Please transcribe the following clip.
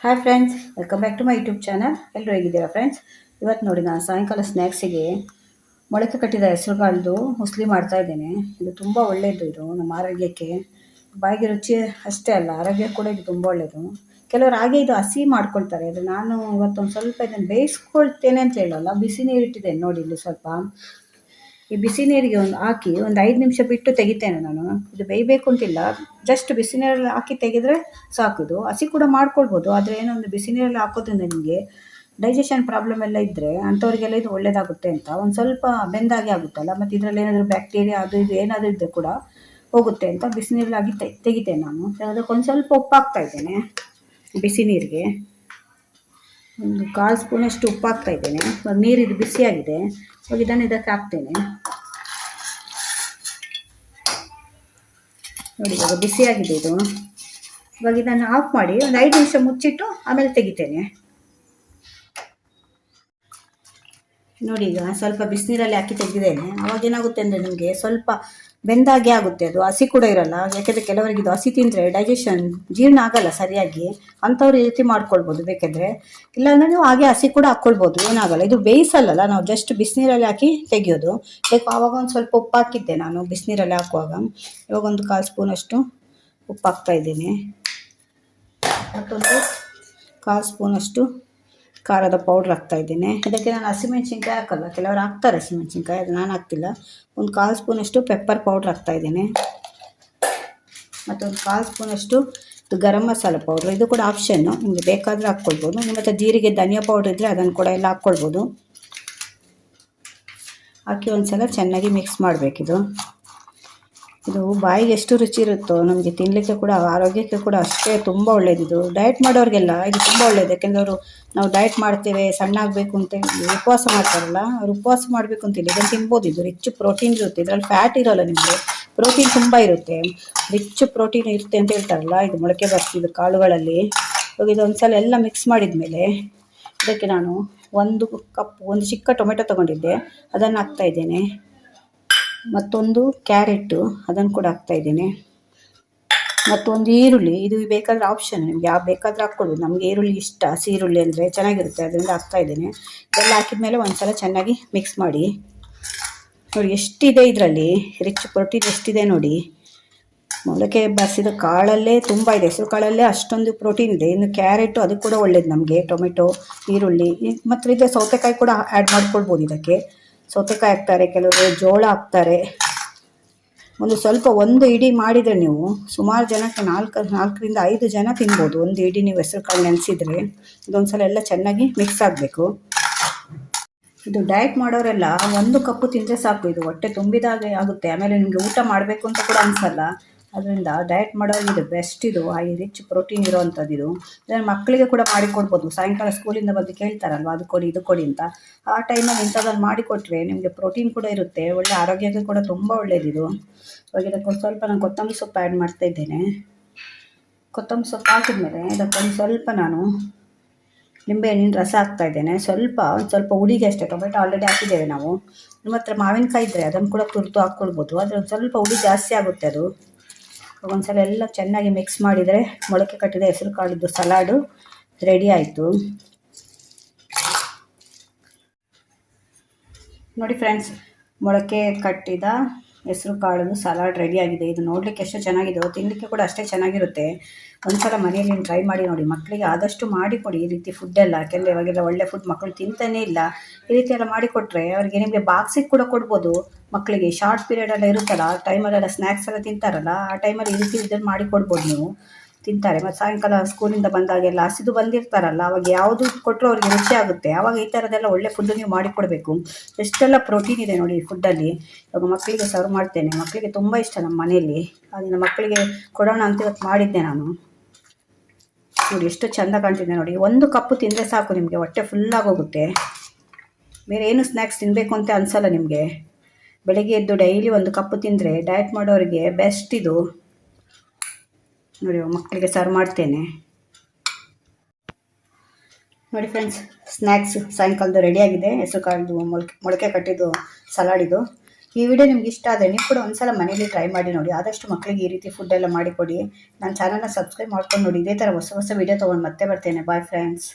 Hi friends, welcome back to my YouTube channel. ಎಲ್ಲರೂ ಹೇಗಿದ್ದೀರಾ friends? ಇವತ್ತು ನೋಡಿ, ನಾನು ಸಾಯಂಕಾಲ ಸ್ನ್ಯಾಕ್ಸಿಗೆ ಮೊಳಕೆ ಕಟ್ಟಿದ ಹೆಸರುಕಾಳ್ದು ಹುಸ್ಲಿ ಮಾಡ್ತಾ ಇದ್ದೇನೆ. ಇದು ತುಂಬ ಒಳ್ಳೆಯದು. ಇದು ನಮ್ಮ ಆರೋಗ್ಯಕ್ಕೆ, ಬಾಯಿಗೆ ರುಚಿ ಅಷ್ಟೇ ಅಲ್ಲ, ಆರೋಗ್ಯಕ್ಕೆ ಕೂಡ ಇದು ತುಂಬ ಒಳ್ಳೆಯದು. ಕೆಲವರು ಹಾಗೆ ಇದು ಹಸಿ ಮಾಡ್ಕೊಳ್ತಾರೆ. ಅದು ನಾನು ಇವತ್ತೊಂದು ಸ್ವಲ್ಪ ಇದನ್ನು ಬೇಯಿಸ್ಕೊಳ್ತೇನೆ ಅಂತ ಹೇಳಲ್ಲ, ಬಿಸಿ ನೀರು ಇಟ್ಟಿದ್ದೇನೆ ನೋಡಿ. ಇಲ್ಲಿ ಸ್ವಲ್ಪ ಈ ಬಿಸಿ ನೀರಿಗೆ ಹಾಕಿ ಒಂದು 5 ನಿಮಿಷ ಬಿಟ್ಟು ತೆಗಿತೇನೆ ನಾನು. ಇದು ಬೇಯಬೇಕು ಅಂತಿಲ್ಲ, ಜಸ್ಟ್ ಬಿಸಿ ನೀರಲ್ಲಿ ಹಾಕಿ ತೆಗೆದರೆ ಸಾಕು. ಇದು ಹಸಿ ಕೂಡ ಮಾಡ್ಕೊಳ್ಬೋದು, ಆದರೆ ಏನೊಂದು ಬಿಸಿ ನೀರಲ್ಲಿ ಹಾಕೋದ್ರಿಂದ ನಿಮಗೆ ಡೈಜೆಷನ್ ಪ್ರಾಬ್ಲಮ್ ಎಲ್ಲ ಇದ್ದರೆ ಅಂಥವ್ರಿಗೆಲ್ಲ ಇದು ಒಳ್ಳೆಯದಾಗುತ್ತೆ ಅಂತ. ಒಂದು ಸ್ವಲ್ಪ ಬೆಂದಾಗೆ ಆಗುತ್ತಲ್ಲ, ಮತ್ತು ಇದರಲ್ಲಿ ಏನಾದರೂ ಬ್ಯಾಕ್ಟೀರಿಯಾ ಅದು ಇದು ಏನಾದರೂ ಇದ್ದರೆ ಕೂಡ ಹೋಗುತ್ತೆ ಅಂತ ಬಿಸಿ ನೀರಲ್ಲಿ ಹಾಕಿ ತೆಗಿತೇನೆ ನಾನು. ಅದಕ್ಕೆ ಒಂದು ಸ್ವಲ್ಪ ಉಪ್ಪು ಹಾಕ್ತಾ ಇದ್ದೇನೆ. ಬಿಸಿ ನೀರಿಗೆ ಒಂದು 1/4 ಸ್ಪೂನಷ್ಟು ಉಪ್ಪು ಹಾಕ್ತಾ ಇದ್ದೇನೆ. ನೀರು ಇದು ಬಿಸಿಯಾಗಿದೆ, ಇವಾಗ ಇದನ್ನು ಇದಕ್ಕೆ ಹಾಕ್ತೇನೆ ನೋಡಿ. ಇವಾಗ ಬಿಸಿಯಾಗಿದೆ ಇದು. ಇವಾಗ ಇದನ್ನು ಆಫ್ ಮಾಡಿ ಒಂದು 5 ನಿಮಿಷ ಮುಚ್ಚಿಟ್ಟು ಆಮೇಲೆ ತೆಗಿತೇನೆ ನೋಡಿ. ಈಗ ಸ್ವಲ್ಪ ಬಿಸಿನೀರಲ್ಲಿ ಹಾಕಿ ತೆಗೆದಿದ್ದೇನೆ. ಅವಾಗ ಏನಾಗುತ್ತೆ ಅಂದರೆ ನಿಮಗೆ ಸ್ವಲ್ಪ ಬೆಂದಾಗೆ ಆಗುತ್ತೆ, ಅದು ಹಸಿ ಕೂಡ ಇರಲ್ಲ. ಯಾಕೆಂದರೆ ಕೆಲವರಿಗೆ ಇದು ಹಸಿ ತಿಂದರೆ ಡೈಜೆಷನ್ ಜೀರ್ಣ ಆಗಲ್ಲ ಸರಿಯಾಗಿ, ಅಂಥವ್ರು ಈ ರೀತಿ ಮಾಡ್ಕೊಳ್ಬೋದು ಬೇಕಾದರೆ. ಇಲ್ಲಾಂದರೆ ನೀವು ಹಾಗೆ ಹಸಿ ಕೂಡ ಹಾಕ್ಕೊಳ್ಬೋದು, ಏನಾಗಲ್ಲ. ಇದು ಬೇಯಿಸಲ್ಲ, ನಾವು ಜಸ್ಟ್ ಬಿಸಿನೀರಲ್ಲಿ ಹಾಕಿ ತೆಗೆಯೋದು. ಆವಾಗ ಒಂದು ಸ್ವಲ್ಪ ಉಪ್ಪು ಹಾಕಿದ್ದೆ ನಾನು ಬಿಸಿನೀರಲ್ಲಿ ಹಾಕುವಾಗ. ಇವಾಗ ಒಂದು 1/4 ಸ್ಪೂನಷ್ಟು ಉಪ್ಪು ಹಾಕ್ತಾ ಇದ್ದೀನಿ. ಮತ್ತೊಂದು 1/4 ಸ್ಪೂನಷ್ಟು ಖಾರದ ಪೌಡ್ರ್ ಹಾಕ್ತಾ ಇದ್ದೇನೆ. ಇದಕ್ಕೆ ನಾನು ಹಸಿಮೆಣ್ಸಿನ್ಕಾಯಿ ಹಾಕಲ್ಲ, ಕೆಲವರು ಹಾಕ್ತಾರೆ ಹಸಿಮೆಣ್ಸಿನ್ಕಾಯಿ, ಅದು ನಾನು ಹಾಕ್ತಿಲ್ಲ. ಒಂದು 1/4 ಸ್ಪೂನಷ್ಟು ಪೆಪ್ಪರ್ ಪೌಡ್ರ್ ಹಾಕ್ತಾ ಇದ್ದೇನೆ. ಮತ್ತೊಂದು 1/4 ಸ್ಪೂನಷ್ಟು ಗರಂ ಮಸಾಲ ಪೌಡ್ರ್, ಇದು ಕೂಡ ಆಪ್ಷನ್ನು, ನಿಮಗೆ ಬೇಕಾದರೆ ಹಾಕ್ಕೊಳ್ಬೋದು. ನಿಮ್ಮ ಹತ್ರ ಜೀರಿಗೆ ಧನಿಯಾ ಪೌಡ್ರ್ ಇದ್ದರೆ ಅದನ್ನು ಕೂಡ ಎಲ್ಲ ಹಾಕ್ಕೊಳ್ಬೋದು. ಹಾಕಿ ಒಂದು ಸಲ ಚೆನ್ನಾಗಿ ಮಿಕ್ಸ್ ಮಾಡಬೇಕಿದು. ಇದು ಬಾಯಿಗೆ ಎಷ್ಟು ರುಚಿ ಇರುತ್ತೋ ನಮಗೆ ತಿನ್ನಲಿಕ್ಕೆ ಕೂಡ, ಆರೋಗ್ಯಕ್ಕೆ ಕೂಡ ಅಷ್ಟೇ ತುಂಬ ಒಳ್ಳೆಯದಿದು. ಡಯಟ್ ಮಾಡೋರಿಗೆಲ್ಲ ಇದು ತುಂಬ ಒಳ್ಳೆಯದು. ಯಾಕೆಂದರೆ ನಾವು ಡಯಟ್ ಮಾಡ್ತೇವೆ, ಸಣ್ಣ ಆಗಬೇಕು ಅಂತೇಳಿ ಉಪವಾಸ ಮಾಡ್ತಾರಲ್ಲ, ಅವ್ರು ಉಪವಾಸ ಮಾಡಬೇಕು ಅಂತೇಳಿ ಇದನ್ನು ತಿನ್ಬೋದು. ಇದು ರಿಚ್ ಪ್ರೋಟೀನ್ ಇರುತ್ತೆ, ಇದರಲ್ಲಿ ಫ್ಯಾಟ್ ಇರೋಲ್ಲ, ನಿಮಗೆ ಪ್ರೋಟೀನ್ ತುಂಬ ಇರುತ್ತೆ. ರಿಚ್ ಪ್ರೋಟೀನ್ ಇರುತ್ತೆ ಅಂತ ಹೇಳ್ತಾರಲ್ಲ, ಇದು ಮೊಳಕೆ ಬರ್ತಿದ್ದು ಕಾಳುಗಳಲ್ಲಿ. ಇವಾಗ ಇದೊಂದು ಸಲ ಎಲ್ಲ ಮಿಕ್ಸ್ ಮಾಡಿದ ಮೇಲೆ ಇದಕ್ಕೆ ನಾನು ಒಂದು ಚಿಕ್ಕ ಟೊಮೆಟೊ ತೊಗೊಂಡಿದ್ದೆ, ಅದನ್ನು ಹಾಕ್ತಾಯಿದ್ದೇನೆ. ಮತ್ತೊಂದು ಕ್ಯಾರೆಟು, ಅದನ್ನು ಕೂಡ ಹಾಕ್ತಾಯಿದ್ದೇನೆ. ಮತ್ತೊಂದು ಈರುಳ್ಳಿ, ಇದು ಬೇಕಾದರೆ ಆಪ್ಷನ್, ನಿಮಗೆ ಯಾವ ಬೇಕಾದರೆ ಹಾಕ್ಕೊಳ್ಬೋದು. ನಮಗೆ ಈರುಳ್ಳಿ ಇಷ್ಟ, ಹಸಿ ಈರುಳ್ಳಿ ಅಂದರೆ ಚೆನ್ನಾಗಿರುತ್ತೆ, ಅದರಿಂದ ಹಾಕ್ತಾಯಿದ್ದೇನೆ. ಇದೆಲ್ಲ ಹಾಕಿದ ಮೇಲೆ ಒಂದು ಸಲ ಚೆನ್ನಾಗಿ ಮಿಕ್ಸ್ ಮಾಡಿ ನೋಡಿ. ಎಷ್ಟಿದೆ ಇದರಲ್ಲಿ ರಿಚ್ ಪ್ರೋಟೀನ್, ಎಷ್ಟಿದೆ ನೋಡಿ. ಮೊಳಕೆ ಬಸಿದ ಕಾಳಲ್ಲೇ ತುಂಬ ಇದೆ, ಹೆಸರು ಕಾಳಲ್ಲೇ ಅಷ್ಟೊಂದು ಪ್ರೋಟೀನ್ ಇದೆ. ಇನ್ನು ಕ್ಯಾರೆಟು, ಅದು ಕೂಡ ಒಳ್ಳೇದು ನಮಗೆ. ಟೊಮೆಟೊ, ಈರುಳ್ಳಿ, ಮತ್ತು ಇದೆ ಸೌತೆಕಾಯಿ ಕೂಡ ಆ್ಯಡ್ ಮಾಡ್ಕೊಳ್ಬೋದು ಇದಕ್ಕೆ. ಸೌತೆಕಾಯಿ ಹಾಕ್ತಾರೆ, ಕೆಲವರು ಜೋಳ ಹಾಕ್ತಾರೆ. ಒಂದು ಇಡೀ ಮಾಡಿದರೆ ನೀವು ಸುಮಾರು ಜನಕ್ಕೆ 4ರಿಂದ 5 ಜನ ತಿನ್ಬೋದು. ಒಂದು ಇಡೀ ನೀವು ಹೆಸರು ಕಾಳು ನೆನೆಸಿದರೆ. ಇದೊಂದು ಸಲ ಎಲ್ಲ ಚೆನ್ನಾಗಿ ಮಿಕ್ಸ್ ಆಗಬೇಕು. ಇದು ಡಯಟ್ ಮಾಡೋರೆಲ್ಲ 1 ಕಪ್ಪು ತಿಂದರೆ ಸಾಕು, ಇದು ಹೊಟ್ಟೆ ತುಂಬಿದಾಗೆ ಆಗುತ್ತೆ. ಆಮೇಲೆ ನಿಮಗೆ ಊಟ ಮಾಡಬೇಕು ಅಂತ ಕೂಡ ಅನಿಸಲ್ಲ. ಅದರಿಂದ ಡಯಟ್ ಮಾಡೋರಿಗೆ ಇದು ಬೆಸ್ಟ್. ಇದು ಹೈ ರಿಚ್ ಪ್ರೋಟೀನ್ ಇರೋವಂಥದ್ದು. ಇದು ಇದನ್ನು ಮಕ್ಕಳಿಗೆ ಕೂಡ ಮಾಡಿಕೊಡ್ಬೋದು. ಸಾಯಂಕಾಲ ಸ್ಕೂಲಿಂದ ಬಂದು ಕೇಳ್ತಾರಲ್ವ, ಅದು ಕೊಡಿ ಇದು ಕೊಡಿ ಅಂತ. ಆ ಟೈಮಲ್ಲಿ ಇಂಥದ್ದನ್ನು ಮಾಡಿಕೊಟ್ರೆ ನಿಮಗೆ ಪ್ರೋಟೀನ್ ಕೂಡ ಇರುತ್ತೆ, ಒಳ್ಳೆ ಆರೋಗ್ಯಕ್ಕೆ ಕೂಡ ತುಂಬ ಒಳ್ಳೆಯದಿದು. ಇವಾಗ ಇದಕ್ಕೊಂದು ಸ್ವಲ್ಪ ನಾನು ಕೊತ್ತಂಬರಿ ಸೊಪ್ಪು ಆ್ಯಡ್ ಮಾಡ್ತಾಯಿದ್ದೇನೆ. ಕೊತ್ತಂಬರಿ ಸೊಪ್ಪು ಹಾಕಿದ್ಮೇಲೆ ಇದಕ್ಕೊಂದು ಸ್ವಲ್ಪ ನಾನು ನಿಂಬೆಹಣ್ಣಿನ ರಸ ಹಾಕ್ತಾಯಿದ್ದೇನೆ. ಒಂದು ಸ್ವಲ್ಪ ಹುಳಿಗೆ ಅಷ್ಟೇ. ಟೊಮೆಟೊ ಆಲ್ರೆಡಿ ಹಾಕಿದ್ದೇವೆ ನಾವು. ನಿಮ್ಮ ಹತ್ರ ಮಾವಿನಕಾಯಿ ಇದ್ದರೆ ಅದನ್ನು ಕೂಡ ತುರಿದು ಹಾಕ್ಕೊಳ್ಬೋದು, ಆದರೆ ಒಂದು ಸ್ವಲ್ಪ ಹುಳಿ ಜಾಸ್ತಿ ಆಗುತ್ತೆ ಅದು. ಒಂದು ಸಲ ಎಲ್ಲ ಚೆನ್ನಾಗಿ ಮಿಕ್ಸ್ ಮಾಡಿದರೆ ಮೊಳಕೆ ಕಟ್ಟಿದ ಹೆಸರು ಕಾಳಿದ್ದು ಸಲಾಡು ರೆಡಿ ಆಯಿತು ನೋಡಿ ಫ್ರೆಂಡ್ಸ್. ಮೊಳಕೆ ಕಟ್ಟಿದ ಹೆಸರು ಕಾಳದ್ದು ಸಲಾಡ್ ರೆಡಿಯಾಗಿದೆ. ಇದು ನೋಡಲಿಕ್ಕೆ ಎಷ್ಟು ಚೆನ್ನಾಗಿದೆ, ತಿನ್ನಲಿಕ್ಕೆ ಕೂಡ ಅಷ್ಟೇ ಚೆನ್ನಾಗಿರುತ್ತೆ. ಒಂದು ಸಲ ಮನೆಯಲ್ಲಿ ಟ್ರೈ ಮಾಡಿ ನೋಡಿ. ಮಕ್ಕಳಿಗೆ ಆದಷ್ಟು ಮಾಡಿಕೊಡಿ ಈ ರೀತಿ ಫುಡ್ಡೆಲ್ಲ. ಯಾಕೆಂದರೆ ಇವಾಗೆಲ್ಲ ಒಳ್ಳೆ ಫುಡ್ ಮಕ್ಕಳು ತಿಂತಾನೇ ಇಲ್ಲ. ಈ ರೀತಿ ಎಲ್ಲ ಮಾಡಿಕೊಟ್ರೆ ಅವರಿಗೆ, ನಿಮಗೆ ಬಾಕ್ಸಿಗೆ ಕೂಡ ಕೊಡ್ಬೋದು. ಮಕ್ಕಳಿಗೆ ಶಾರ್ಟ್ ಪೀರಿಯಡ್ ಎಲ್ಲ ಇರುತ್ತಲ್ಲ, ಆ ಟೈಮಲ್ಲೆಲ್ಲ ಸ್ನ್ಯಾಕ್ಸ್ ಎಲ್ಲ ತಿಂತಾರಲ್ಲ, ಆ ಟೈಮಲ್ಲಿ ಈ ರೀತಿ ಇದನ್ನು ಮಾಡಿಕೊಡ್ಬೋದು ನೀವು, ತಿಂತಾರೆ. ಮತ್ತು ಸಾಯಂಕಾಲ ಸ್ಕೂಲಿಂದ ಬಂದಾಗೆಲ್ಲ ಹಸಿದು ಬಂದಿರ್ತಾರಲ್ಲ, ಅವಾಗ ಯಾವುದು ಕೊಟ್ಟರು ಅವ್ರಿಗೆ ರುಚಿ ಆಗುತ್ತೆ. ಆವಾಗ ಈ ಥರದ್ದೆಲ್ಲ ಒಳ್ಳೆ ಫುಡ್ಡು ನೀವು ಮಾಡಿಕೊಡ್ಬೇಕು. ಎಷ್ಟೆಲ್ಲ ಪ್ರೋಟೀನ್ ಇದೆ ನೋಡಿ ಈ ಫುಡ್ಡಲ್ಲಿ. ಇವಾಗ ಮಕ್ಕಳಿಗೆ ಸರ್ವ್ ಮಾಡ್ತೇನೆ, ಮಕ್ಕಳಿಗೆ ತುಂಬ ಇಷ್ಟ ನಮ್ಮ ಮನೆಯಲ್ಲಿ. ಅದನ್ನು ಮಕ್ಕಳಿಗೆ ಕೊಡೋಣ ಅಂತ ಇವತ್ತು ಮಾಡಿದ್ದೆ ನಾನು. ನೋಡಿ ಎಷ್ಟು ಚೆಂದ ಕಾಣ್ತಿದೆ ನೋಡಿ. 1 ಕಪ್ಪು ತಿಂದರೆ ಸಾಕು, ನಿಮಗೆ ಹೊಟ್ಟೆ ಫುಲ್ಲಾಗೋಗುತ್ತೆ. ಬೇರೆ ಏನು ಸ್ನ್ಯಾಕ್ಸ್ ತಿನ್ನಬೇಕು ಅಂತ ಅನಿಸಲ್ಲ ನಿಮಗೆ. ಬೆಳಗ್ಗೆ ಎದ್ದು ಡೈಲಿ 1 ಕಪ್ಪು ತಿಂದರೆ ಡಯಟ್ ಮಾಡೋರಿಗೆ ಬೆಸ್ಟ್ ಇದು ನೋಡಿ. ಮಕ್ಕಳಿಗೆ ಸರ್ವ್ ಮಾಡ್ತೇನೆ ನೋಡಿ ಫ್ರೆಂಡ್ಸ್. ಸ್ನ್ಯಾಕ್ಸ್ ಸಾಯಂಕಾಲದ್ದು ರೆಡಿಯಾಗಿದೆ. ಹೆಸರು ಕಾಳ್ದು ಮೊಳಕೆ ಕಟ್ಟಿದ್ದು ಸಲಾಡಿದು. ಈ ವಿಡಿಯೋ ನಿಮ್ಗೆ ಇಷ್ಟ ಆದರೆ ನೀವು ಕೂಡ ಒಂದ್ಸಲ ಮನೇಲಿ ಟ್ರೈ ಮಾಡಿ ನೋಡಿ. ಆದಷ್ಟು ಮಕ್ಕಳಿಗೆ ಈ ರೀತಿ ಫುಡ್ ಎಲ್ಲ ಮಾಡಿಕೊಡಿ. ನನ್ನ ಚಾನಲ್ನ ಸಬ್ಸ್ಕ್ರೈಬ್ ಮಾಡ್ಕೊಂಡು ನೋಡಿ. ಇದೇ ಥರ ಹೊಸ ಹೊಸ ವಿಡಿಯೋ ತೊಗೊಂಡು ಮತ್ತೆ ಬರ್ತೇನೆ. Bye friends.